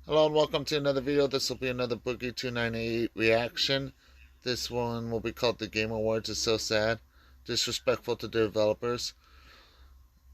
Hello and welcome to another video. This will be another Boogie2988 reaction. This one will be called The Game Awards. It's so sad. Disrespectful to the developers.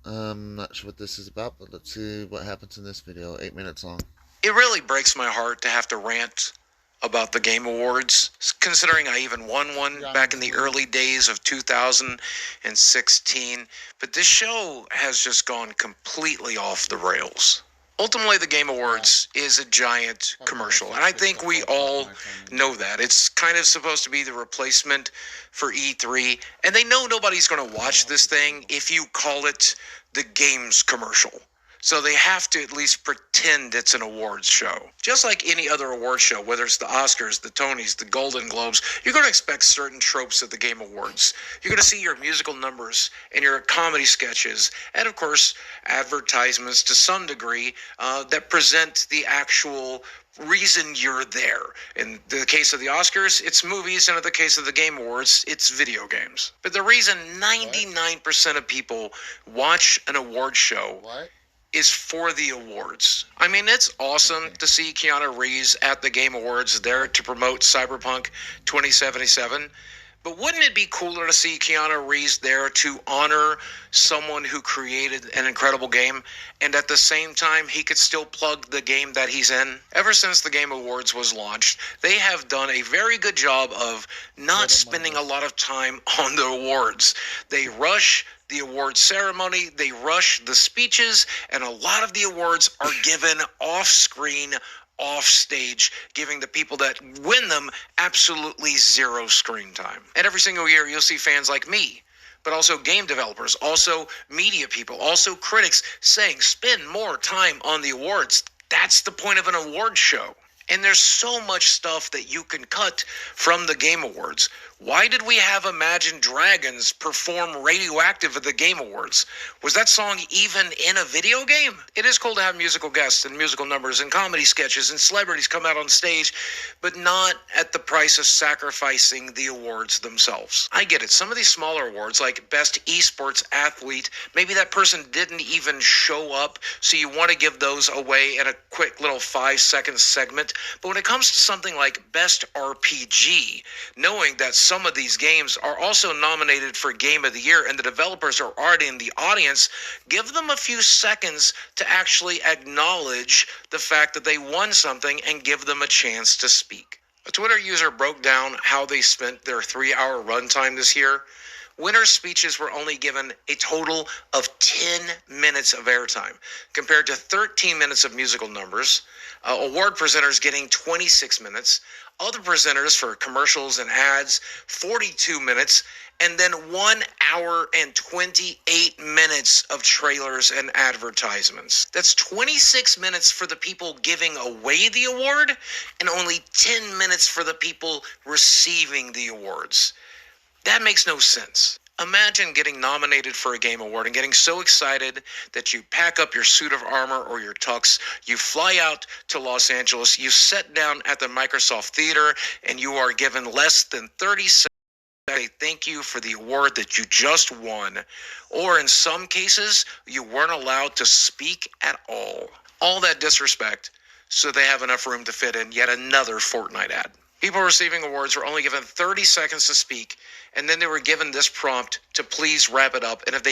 I'm not sure what this is about, but let's see what happens in this video. 8 minutes long. It really breaks my heart to have to rant about the Game Awards, considering I even won one back in the early days of 2016. But this show has just gone completely off the rails. Ultimately, the Game Awards is a giant commercial, and I think we all know that. It's kind of supposed to be the replacement for E3, and they know nobody's going to watch this thing if you call it the games commercial. So they have to at least pretend it's an awards show. Just like any other awards show, whether it's the Oscars, the Tonys, the Golden Globes, you're going to expect certain tropes at the Game Awards. You're going to see your musical numbers and your comedy sketches, and of course, advertisements to some degree that present the actual reason you're there. In the case of the Oscars, it's movies, and in the case of the Game Awards, it's video games. But the reason 99% of people watch an award show is for the awards. I mean, it's awesome to see Keanu Reeves at the Game Awards there to promote Cyberpunk 2077. But wouldn't it be cooler to see Keanu Reeves there to honor someone who created an incredible game, and at the same time, he could still plug the game that he's in? Ever since the Game Awards was launched, they have done a very good job of not spending a lot of time on the awards. They rush the award ceremony, they rush the speeches, and a lot of the awards are given off-screen, off stage, giving the people that win them absolutely zero screen time. And every single year you'll see fans like me, but also game developers, also media people, also critics saying spend more time on the awards. That's the point of an award show. And there's so much stuff that you can cut from the Game Awards. Why did we have Imagine Dragons perform Radioactive at the Game Awards? Was that song even in a video game? It is cool to have musical guests and musical numbers and comedy sketches and celebrities come out on stage, but not at the price of sacrificing the awards themselves. I get it. Some of these smaller awards, like Best Esports Athlete, maybe that person didn't even show up, so you want to give those away in a quick little 5-second segment. But when it comes to something like Best RPG, knowing that some of these games are also nominated for Game of the Year and the developers are already in the audience, give them a few seconds to actually acknowledge the fact that they won something and give them a chance to speak. A Twitter user broke down how they spent their 3-hour runtime this year. Winners' speeches were only given a total of 10 minutes of airtime, compared to 13 minutes of musical numbers, award presenters getting 26 minutes, other presenters for commercials and ads, 42 minutes, and then 1 hour and 28 minutes of trailers and advertisements. That's 26 minutes for the people giving away the award, and only 10 minutes for the people receiving the awards. That makes no sense. Imagine getting nominated for a Game Award and getting so excited that you pack up your suit of armor or your tux, you fly out to Los Angeles, you sit down at the Microsoft Theater, and you are given less than 30 seconds to say thank you for the award that you just won. Or in some cases, you weren't allowed to speak at all. All that disrespect so they have enough room to fit in yet another Fortnite ad. People receiving awards were only given 30 seconds to speak, and then they were given this prompt to please wrap it up. And if they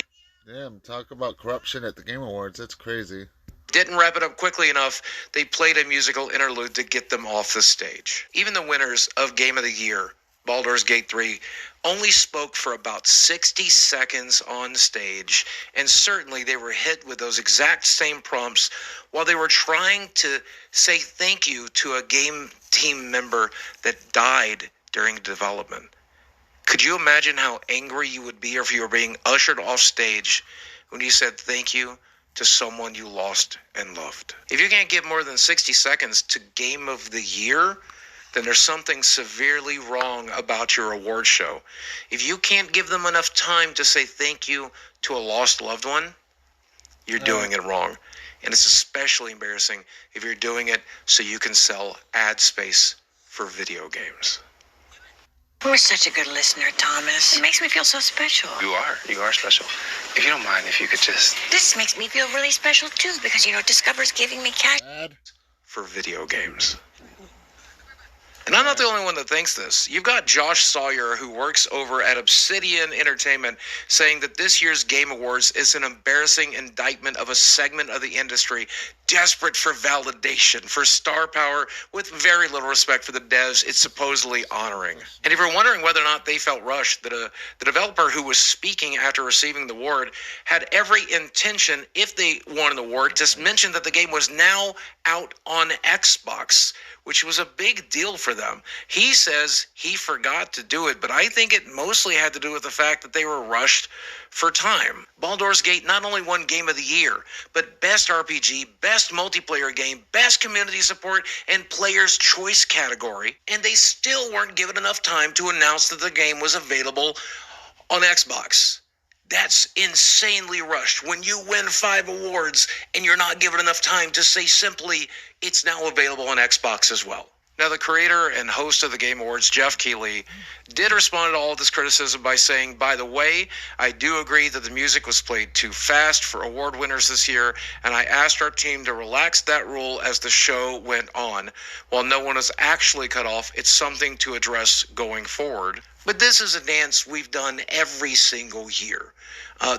Talk about corruption at the Game Awards. That's crazy. didn't wrap it up quickly enough, they played a musical interlude to get them off the stage. Even the winners of Game of the Year, Baldur's Gate 3, only spoke for about 60 seconds on stage, and certainly they were hit with those exact same prompts while they were trying to say thank you to a game team member that died during development. Could you imagine how angry you would be if you were being ushered off stage when you said thank you to someone you lost and loved? If you can't give more than 60 seconds to Game of the Year, then there's something severely wrong about your award show. If you can't give them enough time to say thank you to a lost loved one, you're doing it wrong. And it's especially embarrassing if you're doing it so you can sell ad space for video games. You're such a good listener, Thomas. It makes me feel so special. You are special. If you don't mind, if you could just... This makes me feel really special, too, because, Discover's giving me cash. Ad. for video games. And I'm not the only one that thinks this. You've got Josh Sawyer, who works over at Obsidian Entertainment, saying that this year's Game Awards is an embarrassing indictment of a segment of the industry desperate for validation, for star power, with very little respect for the devs it's supposedly honoring. And if you're wondering whether or not they felt rushed, the developer who was speaking after receiving the award had every intention, if they won an award, to mention that the game was now out on Xbox, which was a big deal for them. He says he forgot to do it, but I think it mostly had to do with the fact that they were rushed for time. Baldur's Gate not only won Game of the Year, but Best RPG, Best Multiplayer Game, Best Community Support, and Player's Choice category, and they still weren't given enough time to announce that the game was available on Xbox. That's insanely rushed. When you win 5 awards and you're not given enough time to say simply, it's now available on Xbox as well. Now, the creator and host of the Game Awards, Jeff Keighley, did respond to all of this criticism by saying, by the way, I do agree that the music was played too fast for award winners this year, and I asked our team to relax that rule as the show went on. While no one was actually cut off, it's something to address going forward. But this is a dance we've done every single year.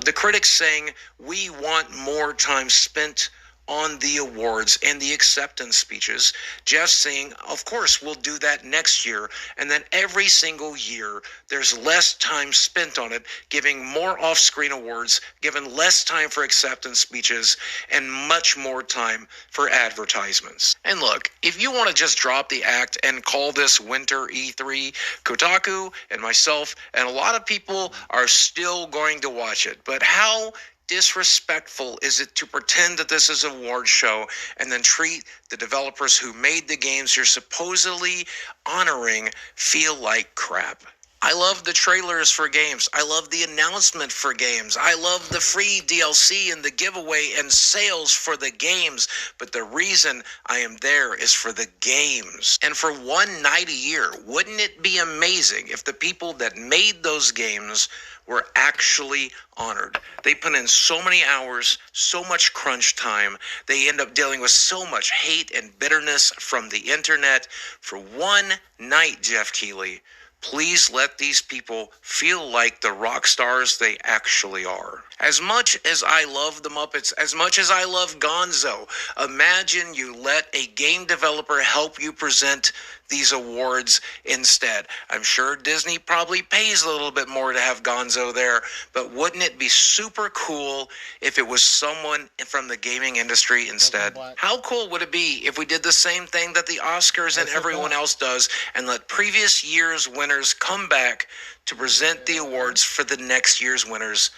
The critics saying, we want more time spent on the awards and the acceptance speeches. Jeff saying, of course, we'll do that next year. And then every single year, there's less time spent on it, giving more off-screen awards, given less time for acceptance speeches, and much more time for advertisements. And look, if you want to just drop the act and call this Winter E3, Kotaku and myself and a lot of people are still going to watch it. But how disrespectful is it to pretend that this is an award show and then treat the developers who made the games you're supposedly honoring feel like crap? I love the trailers for games. I love the announcement for games. I love the free DLC and the giveaway and sales for the games. But the reason I am there is for the games. And for one night a year, wouldn't it be amazing if the people that made those games were actually honored? They put in so many hours, so much crunch time. They end up dealing with so much hate and bitterness from the internet. For one night, Jeff Keighley, please let these people feel like the rock stars they actually are. As much as I love the Muppets, as much as I love Gonzo, imagine you let a game developer help you present these awards instead. I'm sure Disney probably pays a little bit more to have Gonzo there, but wouldn't it be super cool if it was someone from the gaming industry instead? How cool would it be if we did the same thing that the Oscars and everyone else does and let previous year's winners come back to present the awards for the next year's winners?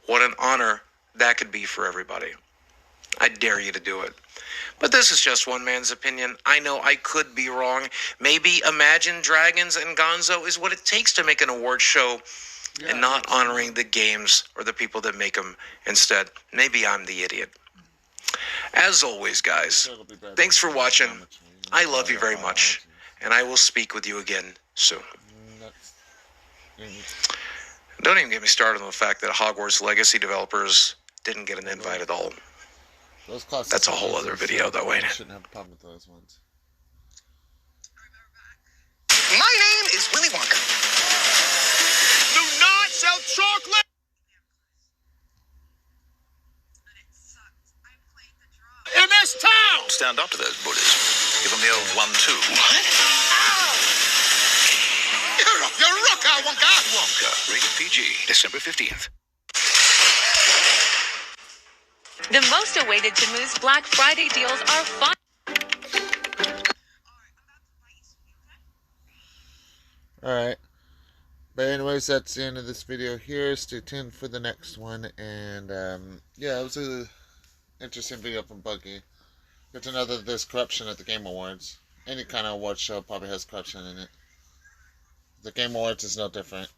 What an honor that could be for everybody. I dare you to do it. But this is just one man's opinion. I know I could be wrong. Maybe Imagine Dragons and Gonzo is what it takes to make an award show and not honoring the games or the people that make them instead. Maybe I'm the idiot. As always, guys, thanks for watching. I love you very much, and I will speak with you again soon. Don't even get me started on the fact that Hogwarts Legacy developers didn't get an invite at all. That's a whole other video, though, ain't it? Shouldn't have a problem with those ones. My name is Willy Wonka. Do not sell chocolate! In this town! Stand up to those bullies. Give them the old 1-2. What? Ow! You're Wonka, Wonka! Wonka, rated PG, December 15th. The most awaited Timu's Black Friday deals are fun. Alright. But anyways, that's the end of this video here. Stay tuned for the next one. And, yeah, it was a interesting video from Buggy. Good to know that there's corruption at the Game Awards. Any kind of award show probably has corruption in it. The Game Awards is no different.